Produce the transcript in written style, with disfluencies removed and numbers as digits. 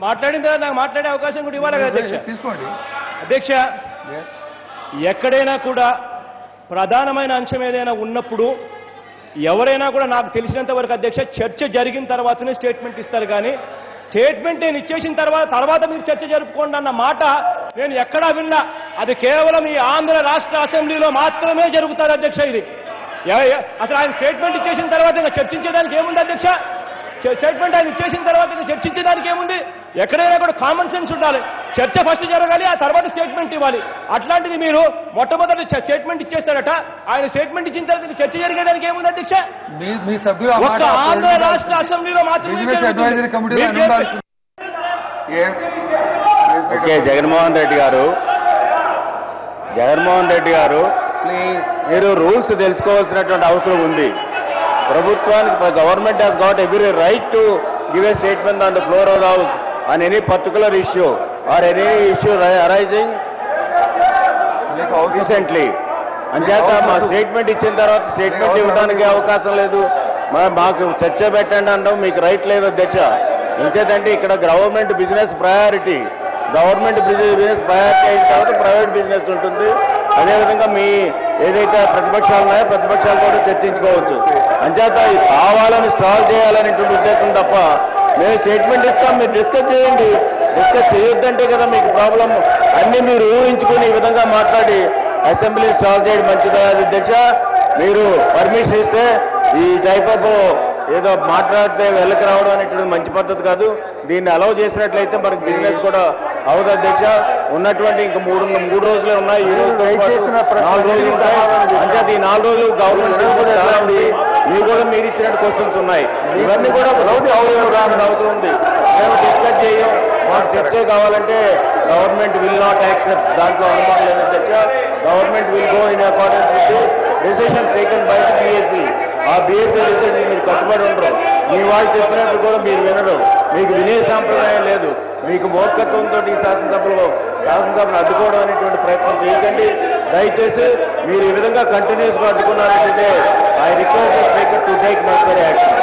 మాట్లాడిన తర్వాత నాకు మాట్లాడే అవకాశం కూడా ఇవ్వాలి కదా అధ్యక్ష. తీసుకోండి అధ్యక్ష, ఎక్కడైనా కూడా ప్రధానమైన అంశం ఏదైనా ఉన్నప్పుడు ఎవరైనా కూడా నాకు తెలిసినంత వరకు అధ్యక్ష చర్చ జరిగిన తర్వాతనే స్టేట్మెంట్ ఇస్తారు. కానీ స్టేట్మెంట్ నేను ఇచ్చేసిన తర్వాత మీరు చర్చ జరుపుకోండి అన్న మాట నేను ఎక్కడా విన్నా. అది కేవలం ఈ ఆంధ్ర రాష్ట్ర అసెంబ్లీలో మాత్రమే జరుగుతుంది అధ్యక్ష. ఇది అసలు ఆయన స్టేట్మెంట్ ఇచ్చేసిన తర్వాత ఇంకా చర్చించేదానికి ఏముంది అధ్యక్ష? స్టేట్మెంట్ ఆయన ఇచ్చేసిన తర్వాత ఇంకా చర్చించేదానికి ఏముంది? ఎక్కడైనా కూడా కామన్ సెన్స్ ఉండాలి. చర్చ ఫస్ట్ జరగాలి, ఆ తర్వాత స్టేట్మెంట్ ఇవ్వాలి. అట్లాంటిది మీరు మొట్టమొదటి స్టేట్మెంట్ ఇచ్చేస్తారట. ఆయన స్టేట్మెంట్ ఇచ్చిన తర్వాత చర్చ జరిగేదానికి ఏముంది అధ్యక్ష? ఒక్క ఆంధ్ర రాష్ట్ర అసెంబ్లీలో మాత్రమే. జగన్మోహన్ రెడ్డి గారు మీరు రూల్స్ తెలుసుకోవాల్సినటువంటి అవసరం ఉంది. ప్రభుత్వానికి government has got every right to give a statement on the floor of the house on any particular issue or any issue arising recently. అంచేత మా స్టేట్మెంట్ ఇచ్చిన తర్వాత స్టేట్మెంట్ ఇవ్వడానికి అవకాశం లేదు. మాకు చర్చ పెట్టండి అంటాం, మీకు రైట్ లేదు అధ్యక్ష. ఎంచేతంటే ఇక్కడ government business priority, government business priority అయిన తర్వాత ప్రైవేట్ బిజినెస్ ఉంటుంది. అదేవిధంగా మీ ఏదైతే ప్రతిపక్షాలు ఉన్నాయో ప్రతిపక్షాలు కూడా చర్చించుకోవచ్చు. అంచేత కావాలని స్టాల్ చేయాలనేటువంటి ఉద్దేశం తప్ప మేము స్టేట్మెంట్ ఇస్తాం, మీరు డిస్కస్ చేయండి. డిస్కస్ చేయొద్దంటే కదా మీకు ప్రాబ్లం. అన్నీ మీరు ఊహించుకుని ఈ విధంగా మాట్లాడి అసెంబ్లీ స్టాల్ చేయడం మంచిదా అధ్యక్ష? మీరు పర్మిషన్ ఇస్తే ఈ టైప్ ఆఫ్ ఏదో మాట్లాడితే వెళ్ళకి రావడం అనేటువంటి మంచి పద్ధతి కాదు. దీన్ని అలౌ చేసినట్లయితే మనకి బిజినెస్ కూడా అవుతుంది అధ్యక్ష. ఉన్నటువంటి ఇంకా మూడు రోజులే ఉన్నాయి. ఈ రోజు 4 రోజులు ఉంటాయి. అంటే ఈ 4 రోజులు గవర్నమెంట్ చాలా ఉంది. మీరు కూడా మీరు ఇచ్చినట్టు క్వశ్చన్స్ ఉన్నాయి. ఇవన్నీ కూడా అవుతుంది. మేము డిస్కస్ చేయం, మాకు చర్చే కావాలంటే గవర్నమెంట్ విల్ నాట్ యాక్సెప్ట్. దాంట్లో అనుమానం లేదు అధ్యక్ష. Government will go in accordance with decision taken by the BSE. ఆ BSE డెసిషన్ మీరు కట్టుబడి ఉండరు. మీ వాళ్ళు చెప్పినప్పుడు కూడా మీరు వినరు. మీకు వినే సాంప్రదాయం లేదు. మీకు మూర్ఖత్వంతో ఈ శాసనసభను అడ్డుకోవడం అనేటువంటి ప్రయత్నం చేయకండి దయచేసి. మీరు ఈ విధంగా కంటిన్యూస్గా అడ్డుకున్నారంటే I request the speaker to take necessary action.